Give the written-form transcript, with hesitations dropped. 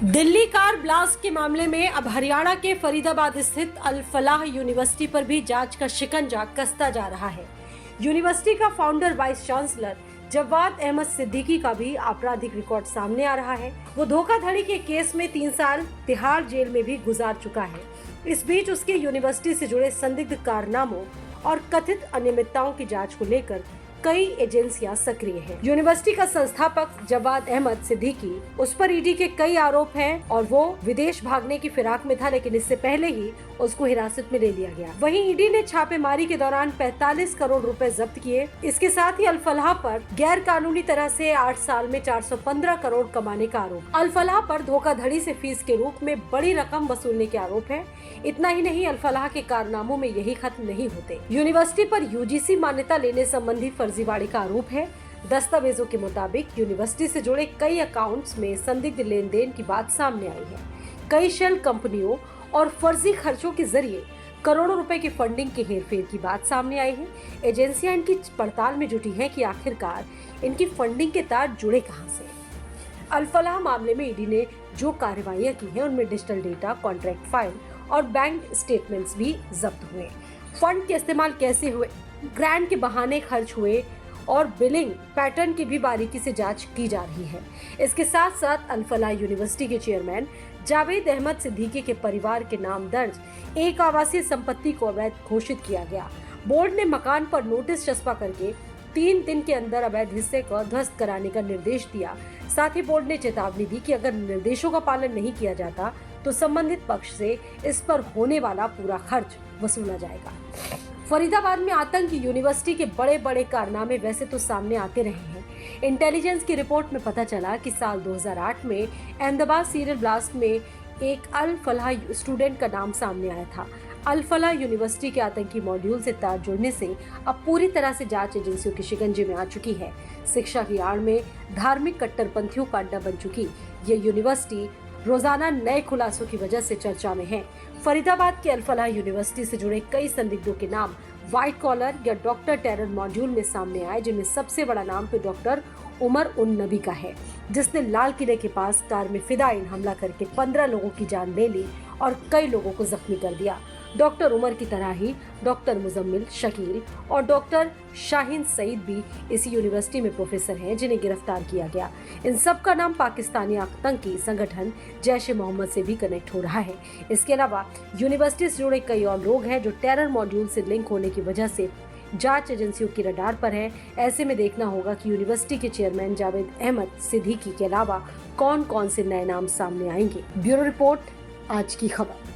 Delhi car blast के मामले में अब हरियाणा के फरीदाबाद स्थित अल फलाह यूनिवर्सिटी पर भी जांच का शिकंजा कसता जा रहा है। यूनिवर्सिटी का founder vice chancellor Jawad Ahmed Siddiqui का भी आपराधिक रिकॉर्ड सामने आ रहा है। वो धोखाधड़ी के केस में 3 साल तिहाड़ जेल में भी गुजार चुका है। इस बीच उसके यूनिवर्सिटी से जुड़े संदिग्ध कारनामों और कथित अनियमितताओं की जांच को लेकर कई एजेंसियां सक्रिय हैं। यूनिवर्सिटी का संस्थापक जवाद अहमद सिद्दीकी, उस पर ईडी के कई आरोप हैं और वो विदेश भागने की फिराक में था, लेकिन इससे पहले ही उसको हिरासत में ले लिया गया। वहीं ईडी ने छापेमारी के दौरान 45 करोड़ रुपए जब्त किए। इसके साथ ही अल फलाह पर गैर कानूनी तरह से 8 साल में 415 करोड़ कमाने का आरोप। अल फलाह पर धोखाधड़ी से फीस के रूप में बड़ी रकम वसूलने के आरोप है। इतना ही नहीं, अल फलाह के कारनामों में यही खत्म नहीं होते। यूनिवर्सिटी पर यूजीसी मान्यता लेने संबंधी फर्जीवाड़े का आरोप है। दस्तावेजों के मुताबिक यूनिवर्सिटी से जुड़े कई अकाउंट्स में संदिग्ध लेन देन की बात सामने आई है। कई शेल कंपनियों और फर्जी खर्चों के जरिए करोड़ों रुपए की फंडिंग के हेरफेर की बात सामने आई है। एजेंसियां इनकी पड़ताल में जुटी हैं कि आखिरकार इनकी फंडिंग के तार जुड़े कहां से। अल फलाह मामले में ईडी ने जो कार्रवाइयां की हैं उनमें डिजिटल डेटा, कॉन्ट्रैक्ट फाइल और बैंक स्टेटमेंट्स भी जब्त हुए। फंड के इस्तेमाल कैसे हुए, ग्रांट के बहाने खर्च हुए और बिलिंग पैटर्न की भी बारीकी से जांच की जा रही है। इसके साथ साथ अल फलाह यूनिवर्सिटी के चेयरमैन जावेद अहमद सिद्दीकी के परिवार के नाम दर्ज एक आवासीय संपत्ति को अवैध घोषित किया गया। बोर्ड ने मकान पर नोटिस चस्पा करके 3 दिन के अंदर अवैध हिस्से को ध्वस्त कराने का निर्देश दिया। साथ ही बोर्ड ने चेतावनी दी कि अगर निर्देशों का पालन नहीं किया जाता तो संबंधित पक्ष से इस पर होने वाला पूरा खर्च वसूला जाएगा। फरीदाबाद में आतंक की यूनिवर्सिटी के बड़े बड़े कारनामे वैसे तो सामने आते रहे हैं। इंटेलिजेंस की रिपोर्ट में पता चला कि साल 2008 में अहमदाबाद सीरियल ब्लास्ट में एक अल फलाह स्टूडेंट का नाम सामने आया था। अल फलाह यूनिवर्सिटी के आतंकी मॉड्यूल से तार जुड़ने से अब पूरी तरह से जांच एजेंसियों के शिकंजे में आ चुकी है। शिक्षा की आड़ में धार्मिक कट्टरपंथियों का अड्डा बन चुकी ये यूनिवर्सिटी रोजाना नए खुलासों की वजह से चर्चा में है। फरीदाबाद के अल फलाह यूनिवर्सिटी से जुड़े कई संदिग्धों के नाम व्हाइट कॉलर या डॉक्टर टेरर मॉड्यूल में सामने आए, जिनमें सबसे बड़ा नाम तो डॉक्टर उमर उन नबी का है, जिसने लाल किले के पास कार में फिदायीन हमला करके 15 लोगों की जान ले ली और कई लोगों को जख्मी कर दिया। डॉक्टर उमर की तरह ही डॉक्टर मुजम्मिल, शकील और डॉक्टर शाहीन सईद भी इसी यूनिवर्सिटी में प्रोफेसर हैं, जिन्हें गिरफ्तार किया गया। इन सब का नाम पाकिस्तानी आतंकी संगठन जैश ए मोहम्मद से भी कनेक्ट हो रहा है। इसके अलावा यूनिवर्सिटी से जुड़े कई और लोग हैं जो टेरर मॉड्यूल से लिंक होने की वजह से जांच एजेंसियों की रडार पर है। ऐसे में देखना होगा कि यूनिवर्सिटी के चेयरमैन जावेद अहमद सिद्दीकी के अलावा कौन कौन से नए नाम सामने आएंगे। ब्यूरो रिपोर्ट, आज की खबर।